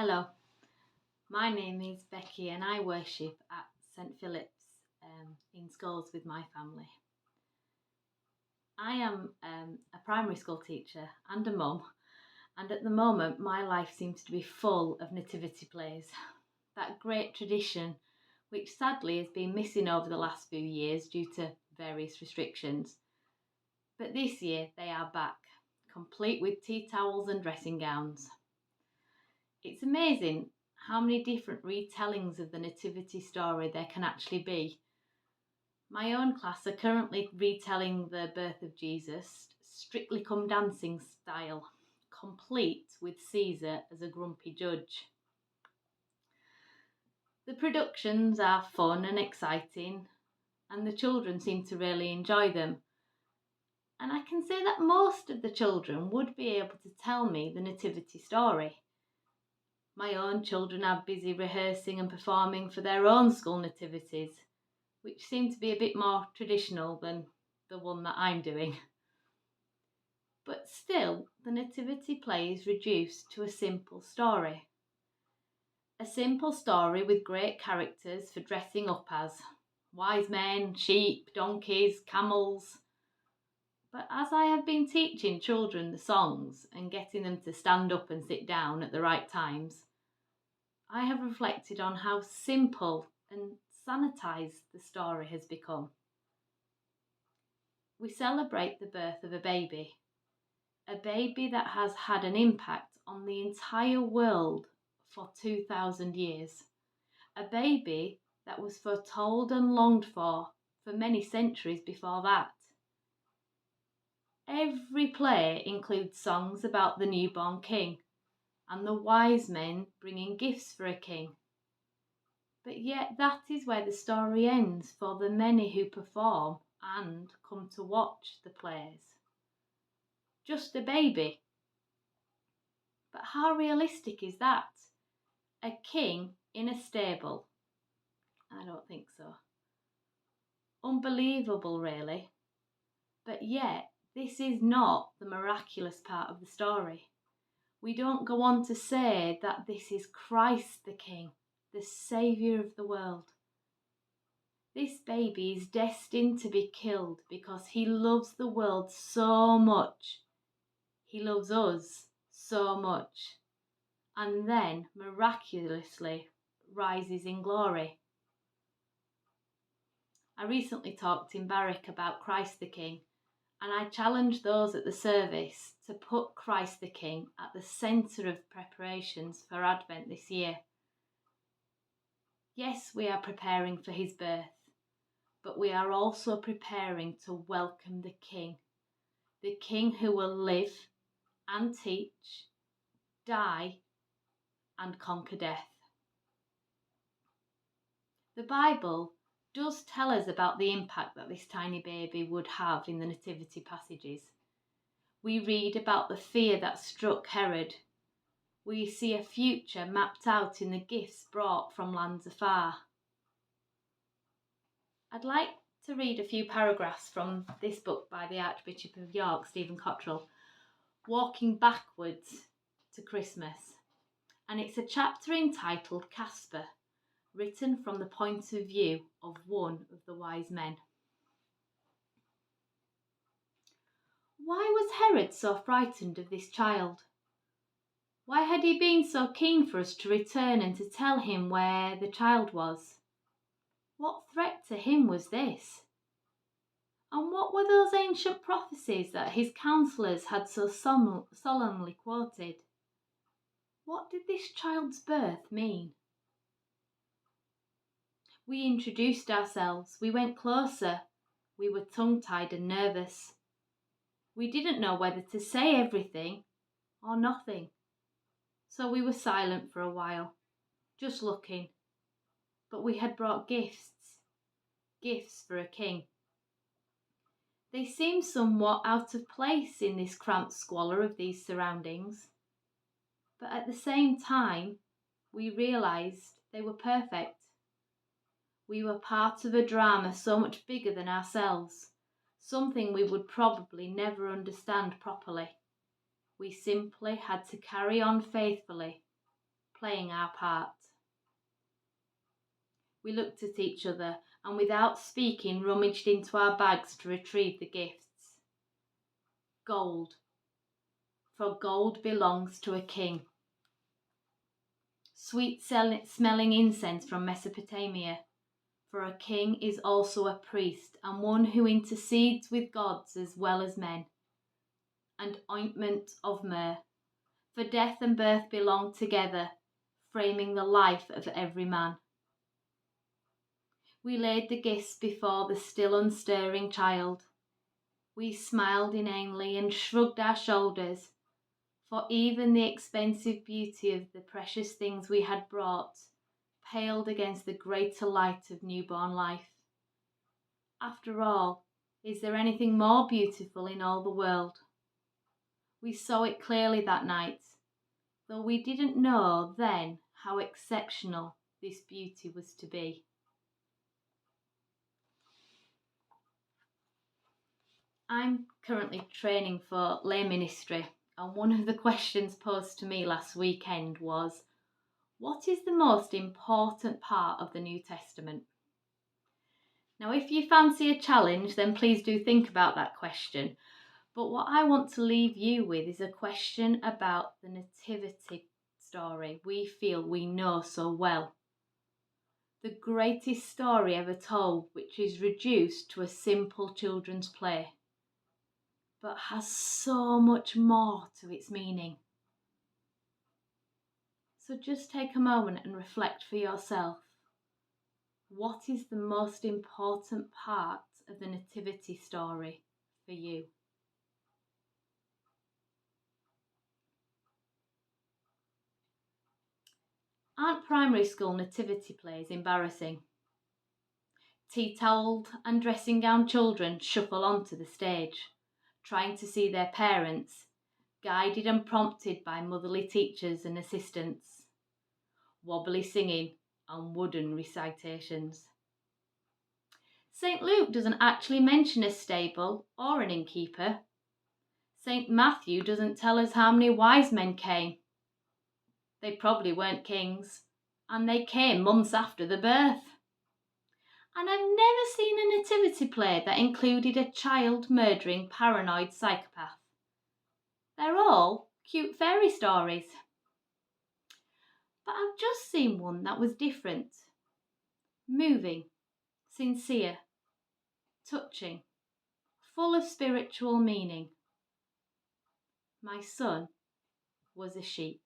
Hello, my name is Becky and I worship at St Philip's in schools with my family. I am a primary school teacher and a mum, and at the moment my life seems to be full of nativity plays. That great tradition, which sadly has been missing over the last few years due to various restrictions. But this year they are back, complete with tea towels and dressing gowns. It's amazing how many different retellings of the nativity story there can actually be. My own class are currently retelling the birth of Jesus, Strictly Come Dancing style, complete with Caesar as a grumpy judge. The productions are fun and exciting, and the children seem to really enjoy them. And I can say that most of the children would be able to tell me the nativity story. My own children are busy rehearsing and performing for their own school nativities, which seem to be a bit more traditional than the one that I'm doing. But still, the nativity play is reduced to a simple story. A simple story with great characters for dressing up as wise men, sheep, donkeys, camels. But as I have been teaching children the songs and getting them to stand up and sit down at the right times, I have reflected on how simple and sanitised the story has become. We celebrate the birth of a baby that has had an impact on the entire world for 2,000 years, a baby that was foretold and longed for many centuries before that. Every play includes songs about the newborn king and the wise men bringing gifts for a king. But yet that is where the story ends for the many who perform and come to watch the plays. Just a baby. But how realistic is that? A king in a stable? I don't think so. Unbelievable, really. But yet, this is not the miraculous part of the story. We don't go on to say that this is Christ the King, the Saviour of the world. This baby is destined to be killed because he loves the world so much. He loves us so much. And then miraculously rises in glory. I recently talked in Barrack about Christ the King, and I challenged those at the service to put Christ the King at the centre of preparations for Advent this year. Yes, we are preparing for his birth, but we are also preparing to welcome the King who will live and teach, die and conquer death. The Bible does tell us about the impact that this tiny baby would have in the nativity passages. We read about the fear that struck Herod. We see a future mapped out in the gifts brought from lands afar. I'd like to read a few paragraphs from this book by the Archbishop of York, Stephen Cottrell, Walking Backwards to Christmas. And it's a chapter entitled Casper, written from the point of view of one of the wise men. Why was Herod so frightened of this child? Why had he been so keen for us to return and to tell him where the child was? What threat to him was this? And what were those ancient prophecies that his counsellors had so solemnly quoted? What did this child's birth mean? We introduced ourselves, we went closer, we were tongue-tied and nervous. We didn't know whether to say everything or nothing. So we were silent for a while, just looking. But we had brought gifts for a king. They seemed somewhat out of place in this cramped squalor of these surroundings. But at the same time, we realised they were perfect. We were part of a drama so much bigger than ourselves, something we would probably never understand properly. We simply had to carry on faithfully, playing our part. We looked at each other and without speaking rummaged into our bags to retrieve the gifts. Gold, for gold belongs to a king. Sweet smelling incense from Mesopotamia, for a king is also a priest and one who intercedes with gods as well as men. And ointment of myrrh, for death and birth belong together, framing the life of every man. We laid the gifts before the still unstirring child. We smiled inanely and shrugged our shoulders, for even the expensive beauty of the precious things we had brought paled against the greater light of newborn life. After all, is there anything more beautiful in all the world? We saw it clearly that night, though we didn't know then how exceptional this beauty was to be. I'm currently training for lay ministry, and one of the questions posed to me last weekend was, what is the most important part of the New Testament? Now, if you fancy a challenge, then please do think about that question. But what I want to leave you with is a question about the nativity story we feel we know so well. The greatest story ever told, which is reduced to a simple children's play, but has so much more to its meaning. So just take a moment and reflect for yourself. What is the most important part of the nativity story for you? Aren't primary school nativity plays embarrassing? Tea-towelled and dressing gown children shuffle onto the stage, trying to see their parents, guided and prompted by motherly teachers and assistants. Wobbly singing and wooden recitations. St. Luke doesn't actually mention a stable or an innkeeper. St. Matthew doesn't tell us how many wise men came. They probably weren't kings, and they came months after the birth. And I've never seen a nativity play that included a child-murdering paranoid psychopath. They're all cute fairy stories. But I've just seen one that was different. Moving, sincere, touching, full of spiritual meaning. My son was a sheep.